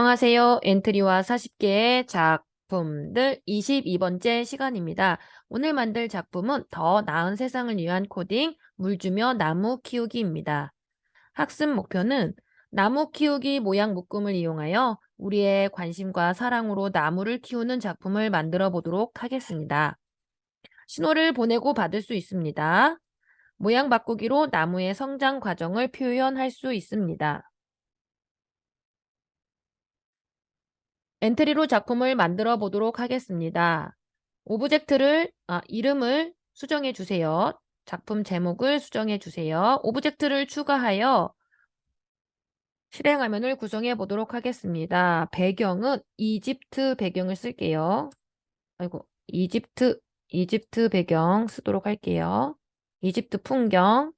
안녕하세요. 엔트리와 40개의 작품들 22번째 시간입니다. 오늘 만들 작품은 더 나은 세상을 위한 코딩, 물 주며 나무 키우기입니다. 학습 목표는 나무 키우기 모양 묶음을 이용하여 우리의 관심과 사랑으로 나무를 키우는 작품을 만들어 보도록 하겠습니다. 신호를 보내고 받을 수 있습니다. 모양 바꾸기로 나무의 성장 과정을 표현할 수 있습니다. 엔트리로 작품을 만들어 보도록 하겠습니다. 이름을 수정해 주세요. 작품 제목을 수정해 주세요. 오브젝트를 추가하여 실행 화면을 구성해 보도록 하겠습니다. 배경은 이집트 배경을 쓸게요. 이집트 배경 쓰도록 할게요. 이집트 풍경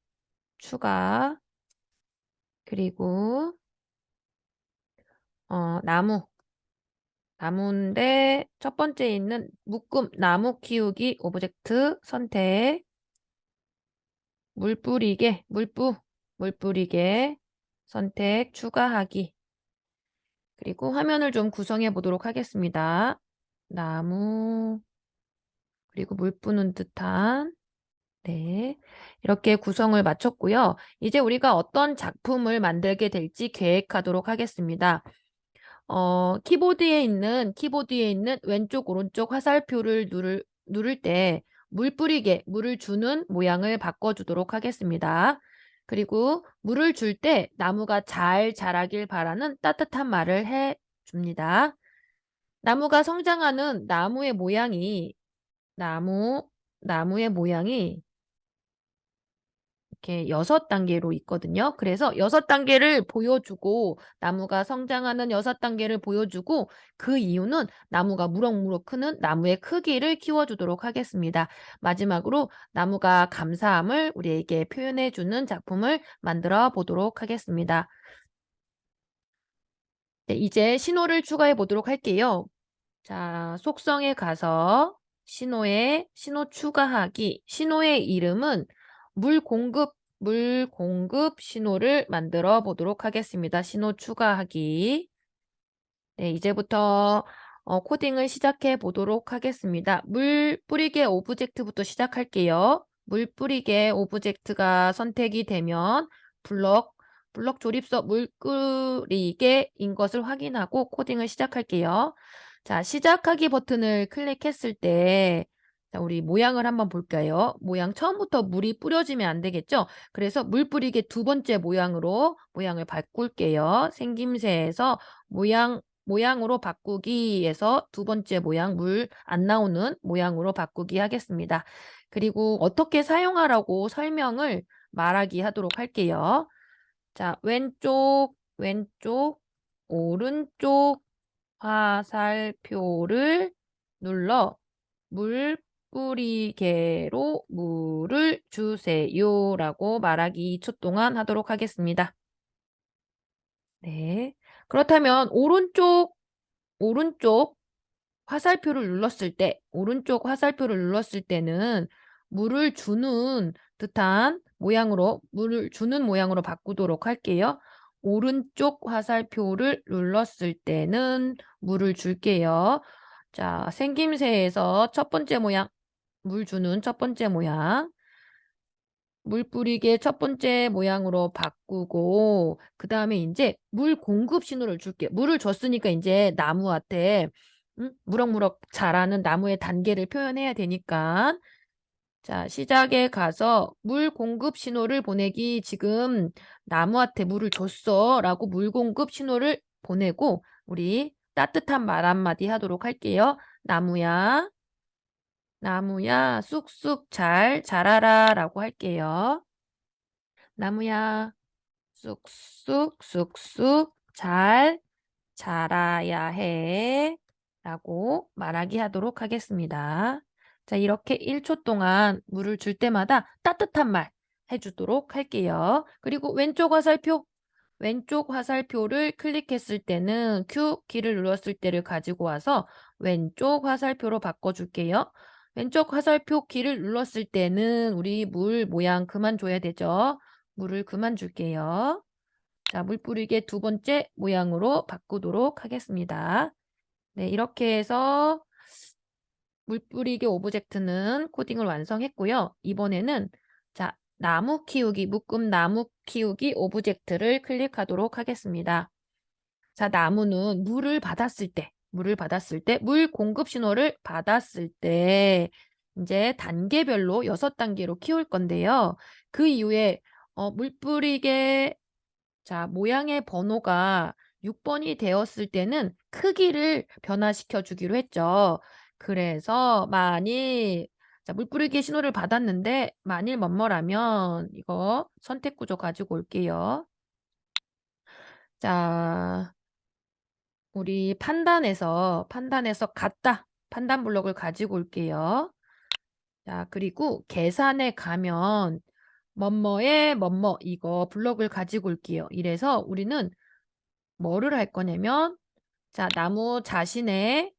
추가, 그리고 나무인데 첫 번째 있는 묶음 나무 키우기 오브젝트 선택, 물 뿌리게 선택 추가하기. 그리고 화면을 좀 구성해 보도록 하겠습니다. 나무, 그리고 물 뿌는 듯한, 네, 이렇게 구성을 마쳤고요. 이제 우리가 어떤 작품을 만들게 될지 계획하도록 하겠습니다. 키보드에 있는 왼쪽 오른쪽 화살표를 누를 때 물을 주는 모양을 바꿔주도록 하겠습니다. 그리고 물을 줄 때 나무가 잘 자라길 바라는 따뜻한 말을 해줍니다. 나무가 성장하는 나무의 모양이 이렇게 6단계로 있거든요. 그래서 6단계를 보여주고, 나무가 성장하는 6단계를 보여주고, 그 이유는 나무가 무럭무럭 크는 나무의 크기를 키워주도록 하겠습니다. 마지막으로 나무가 감사함을 우리에게 표현해주는 작품을 만들어 보도록 하겠습니다. 네, 이제 신호를 추가해 보도록 할게요. 자, 속성에 가서 신호 추가하기. 신호의 이름은 물 공급 신호를 만들어 보도록 하겠습니다. 신호 추가하기. 네, 이제부터 코딩을 시작해 보도록 하겠습니다. 물 뿌리개 오브젝트부터 시작할게요. 물 뿌리개 오브젝트가 선택이 되면 블럭 조립서 물 뿌리개인 것을 확인하고 코딩을 시작할게요. 자, 시작하기 버튼을 클릭했을 때, 자, 우리 모양을 한번 볼까요? 모양 처음부터 물이 뿌려지면 안 되겠죠? 그래서 물 뿌리개 두 번째 모양을 바꿀게요. 생김새에서 모양으로 바꾸기에서 두 번째 모양, 물 안 나오는 모양으로 바꾸기 하겠습니다. 그리고 어떻게 사용하라고 설명을 말하기 하도록 할게요. 자, 왼쪽, 오른쪽 화살표를 눌러 물 뿌리개로 물을 주세요 라고 말하기 2초 동안 하도록 하겠습니다. 네. 그렇다면 오른쪽 오른쪽 화살표를 눌렀을 때는 물을 주는 모양으로 바꾸도록 할게요. 오른쪽 화살표를 눌렀을 때는 물을 줄게요. 자, 생김새에서 첫 번째 모양, 물 주는 첫 번째 모양, 물 뿌리개 첫 번째 모양으로 바꾸고, 그 다음에 이제 물 공급 신호를 줄게요. 물을 줬으니까 이제 나무한테 무럭무럭 자라는 나무의 단계를 표현해야 되니까, 자, 시작에 가서 물 공급 신호를 보내기. 지금 나무한테 물을 줬어 라고 물 공급 신호를 보내고, 우리 따뜻한 말 한마디 하도록 할게요. 나무야 쑥쑥 잘 자라라 라고 할게요. 나무야 쑥쑥 잘 자라야 해 라고 말하기 하도록 하겠습니다. 자, 이렇게 1초 동안 물을 줄 때마다 따뜻한 말 해주도록 할게요. 그리고 왼쪽 화살표를 클릭했을 때는 Q 키를 눌렀을 때를 가지고 와서 왼쪽 화살표로 바꿔줄게요. 왼쪽 화살표 키를 눌렀을 때는 우리 물 모양 그만 줘야 되죠. 물을 그만 줄게요. 자, 물 뿌리개 두 번째 모양으로 바꾸도록 하겠습니다. 네, 이렇게 해서 물 뿌리개 오브젝트는 코딩을 완성했고요. 이번에는 자, 나무 키우기, 묶음 나무 키우기 오브젝트를 클릭하도록 하겠습니다. 자, 나무는 물 공급 신호를 받았을 때 이제 단계별로 6단계로 키울 건데요. 그 이후에 물 뿌리개 자, 모양의 번호가 6번이 되었을 때는 크기를 변화시켜 주기로 했죠. 그래서 자, 물뿌리기 신호를 받았는데 만일 뭐뭐라면 이거 선택 구조 가지고 올게요. 자, 우리 판단에서 같다. 판단 블록을 가지고 올게요. 자, 그리고 계산에 가면 뭐뭐에 뭐뭐 이거 블록을 가지고 올게요. 이래서 우리는 뭐를 할 거냐면 자, 나무 자신의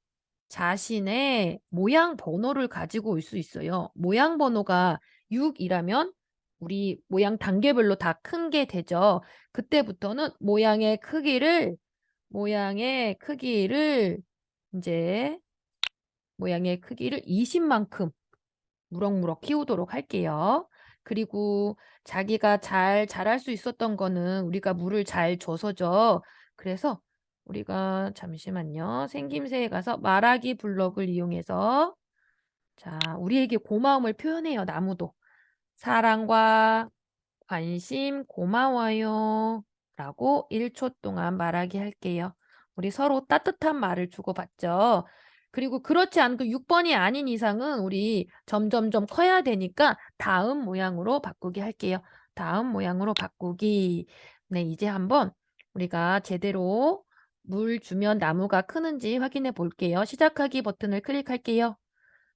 모양 번호를 가지고 올 수 있어요. 모양 번호가 6이라면 우리 모양 단계별로 다 큰 게 되죠. 그때부터는 이제 모양의 크기를 20만큼 무럭무럭 키우도록 할게요. 그리고 자기가 잘 자랄 수 있었던 거는 우리가 물을 잘 줘서죠. 그래서 우리가 잠시만요. 생김새에 가서 말하기 블럭을 이용해서 자, 우리에게 고마움을 표현해요. 나무도. 사랑과 관심 고마워요. 라고 1초 동안 말하기 할게요. 우리 서로 따뜻한 말을 주고받죠. 그리고 그렇지 않고 6번이 아닌 이상은 우리 점점점 커야 되니까 다음 모양으로 바꾸기 할게요. 다음 모양으로 바꾸기. 네, 이제 한번 우리가 제대로 물 주면 나무가 크는지 확인해 볼게요. 시작하기 버튼을 클릭할게요.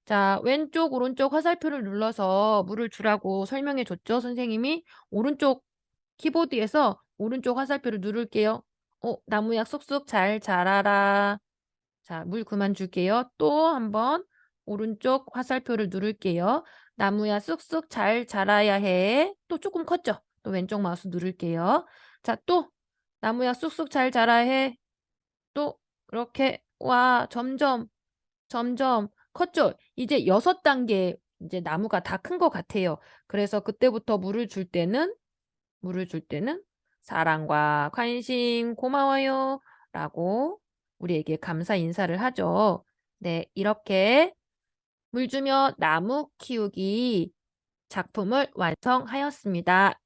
자, 왼쪽, 오른쪽 화살표를 눌러서 물을 주라고 설명해 줬죠, 선생님이? 오른쪽 키보드에서 오른쪽 화살표를 누를게요. 나무야 쑥쑥 잘 자라라. 자, 물 그만 줄게요. 또 한번 오른쪽 화살표를 누를게요. 나무야 쑥쑥 잘 자라야 해. 또 조금 컸죠? 또 왼쪽 마우스 누를게요. 자, 또 나무야 쑥쑥 잘 자라야 해. 또 이렇게 와, 점점 컸죠? 이제 6단계 이제 나무가 다 큰 것 같아요. 그래서 그때부터 물을 줄 때는 사랑과 관심 고마워요 라고 우리에게 감사 인사를 하죠. 네, 이렇게 물 주며 나무 키우기 작품을 완성하였습니다.